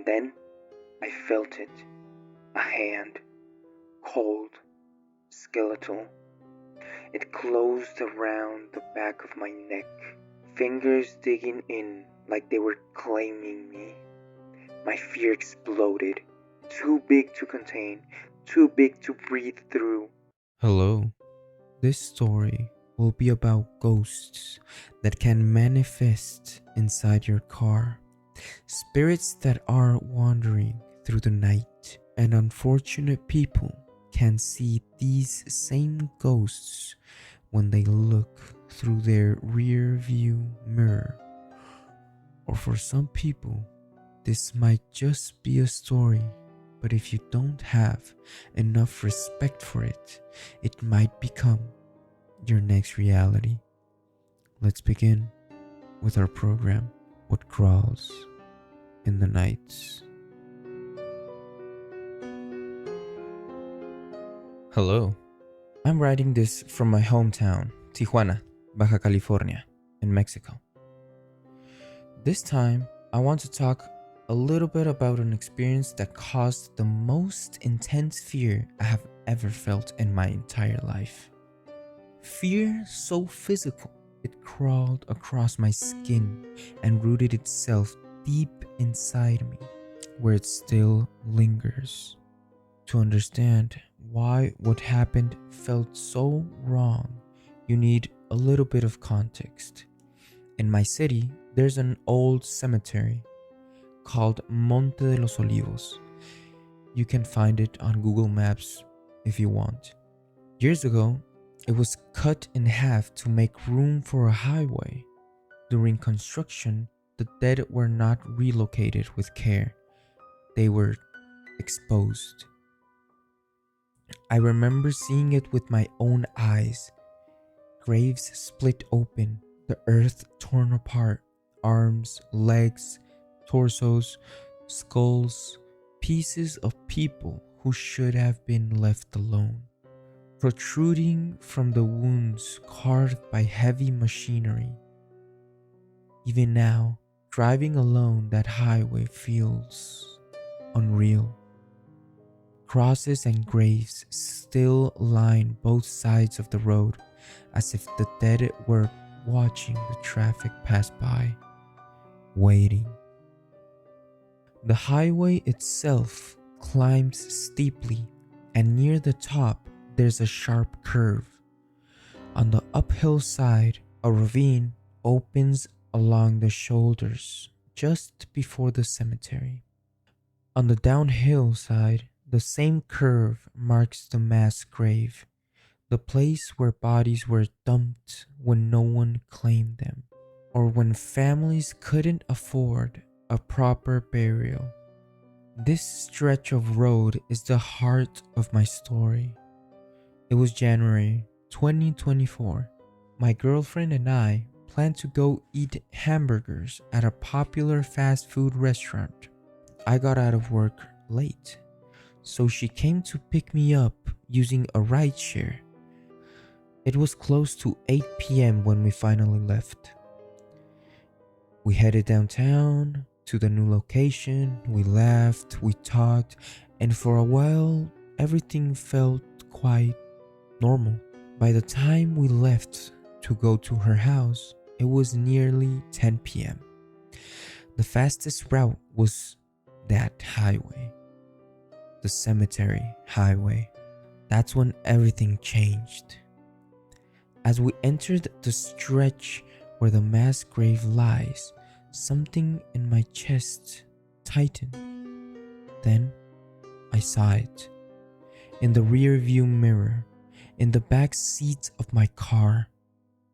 And then I felt it. A hand, cold, skeletal. It closed around the back of my neck, fingers digging in like they were claiming me. My fear exploded, too big to contain, too big to breathe through. Hello. This story will be about ghosts that can manifest inside your car, spirits that are wandering through the night, and unfortunate people can see these same ghosts when they look through their rear view mirror. Or for some people, this might just be a story, but if you don't have enough respect for it, it might become your next reality. Let's begin with our program, What Crawls in the Nights. Hello, I'm writing this from my hometown, Tijuana, Baja California, in Mexico. This time, I want to talk a little bit about an experience that caused the most intense fear I have ever felt in my entire life. Fear so physical, it crawled across my skin and rooted itself deep inside me, where it still lingers. To understand why what happened felt so wrong, you need a little bit of context. In my city, there's an old cemetery called Monte de los Olivos. You can find it on Google Maps if you want. Years ago, it was cut in half to make room for a highway. During construction, the dead were not relocated with care. They were exposed. I remember seeing it with my own eyes. Graves split open, the earth torn apart, arms, legs, torsos, skulls, pieces of people who should have been left alone, protruding from the wounds carved by heavy machinery. Even now, driving alone that highway feels unreal. Crosses and graves still line both sides of the road, as if the dead were watching the traffic pass by, waiting. The highway itself climbs steeply, and near the top there's a sharp curve. On the uphill side, a ravine opens along the shoulders just before the cemetery. On the downhill side, the same curve marks the mass grave, the place where bodies were dumped when no one claimed them, or when families couldn't afford a proper burial. This stretch of road is the heart of my story. It was January 2024. My girlfriend and I planned to go eat hamburgers at a popular fast food restaurant. I got out of work late, so she came to pick me up using a rideshare. It was close to 8 p.m. when we finally left. We headed downtown to the new location, we laughed, we talked, and for a while, everything felt quite normal. By the time we left to go to her house, it was nearly 10 p.m. The fastest route was that highway, the cemetery highway. That's when everything changed. As we entered the stretch where the mass grave lies, something in my chest tightened. Then I saw it. In the rear view mirror, in the back seat of my car,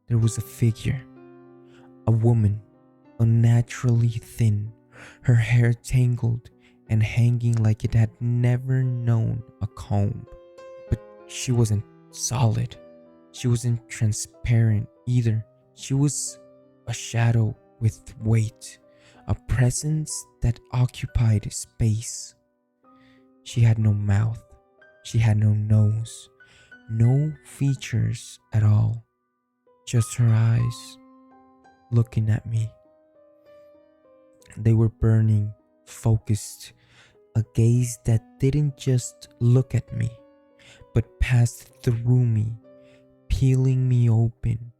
there was a figure. A woman, unnaturally thin, her hair tangled and hanging like it had never known a comb. But she wasn't solid. She wasn't transparent either. She was a shadow with weight, a presence that occupied space. She had no mouth. She had no nose, no features at all. Just her eyes looking at me. They were burning focused, a gaze that didn't just look at me, but passed through me, peeling me open,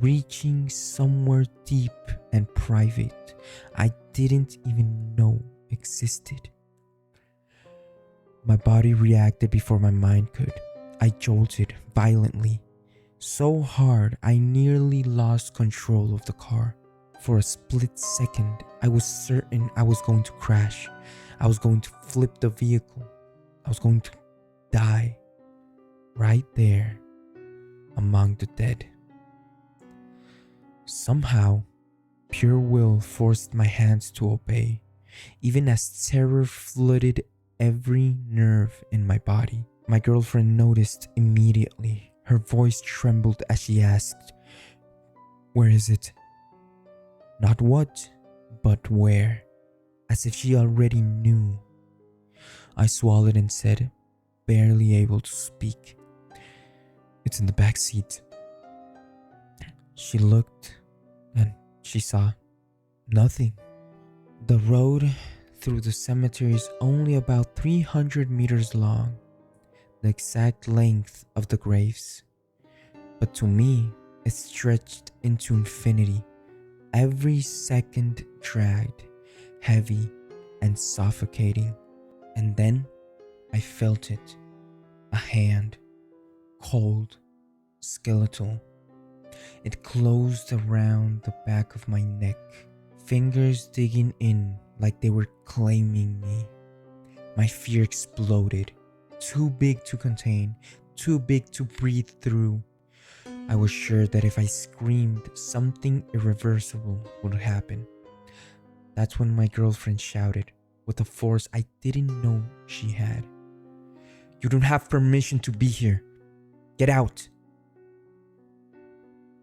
reaching somewhere deep and private I didn't even know existed. My body reacted before my mind could. I jolted violently, so hard I nearly lost control of the car. For a split second, I was certain I was going to crash. I was going to flip the vehicle. I was going to die right there among the dead. Somehow, pure will forced my hands to obey, even as terror flooded every nerve in my body. My girlfriend noticed immediately. Her voice trembled as she asked, "Where is it?" Not what, but where, as if she already knew. I swallowed and said, barely able to speak, "It's in the back seat." She looked and she saw nothing. The road through the cemetery is only about 300 meters long, the exact length of the graves. But to me, it stretched into infinity. Every second dragged, heavy and suffocating. And then I felt it. A hand, cold, skeletal. It closed around the back of my neck, fingers digging in like they were claiming me. My fear exploded, too big to contain, too big to breathe through. I was sure that if I screamed, something irreversible would happen. That's when my girlfriend shouted, with a force I didn't know she had, "You don't have permission to be here. Get out."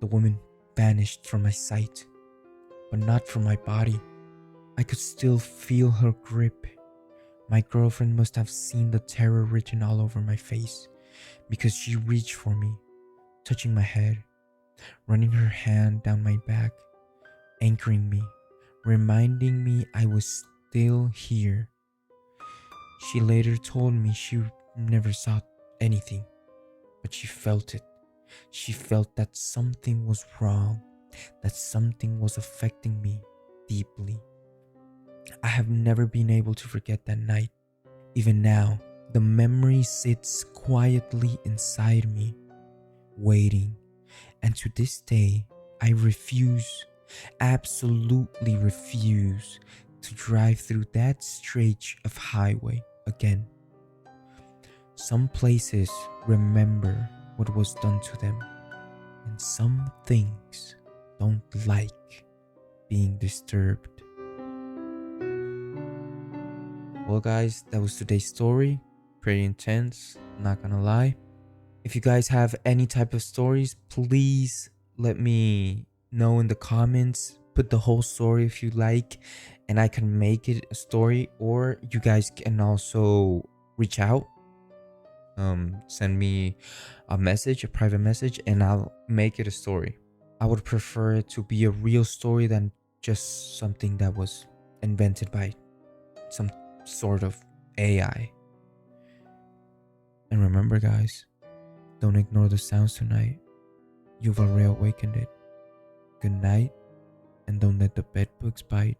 The woman vanished from my sight, but not from my body. I could still feel her grip. My girlfriend must have seen the terror written all over my face, because she reached for me, touching my head, running her hand down my back, anchoring me, reminding me I was still here. She later told me she never saw anything, but she felt it. She felt that something was wrong, that something was affecting me deeply. I have never been able to forget that night. Even now, the memory sits quietly inside me, waiting. And to this day, I refuse, absolutely refuse, to drive through that stretch of highway again. Some places remember what was done to them, and some things don't like being disturbed. Well, guys, that was today's story. Pretty intense, not gonna lie. If you guys have any type of stories, please let me know in the comments. Put the whole story if you like, and I can make it a story. Or you guys can also reach out, send me a message, a private message, and I'll make it a story. I would prefer it to be a real story than just something that was invented by some sort of AI. And remember, guys, don't ignore the sounds tonight. You've already awakened it. Good night, and don't let the bedbugs bite.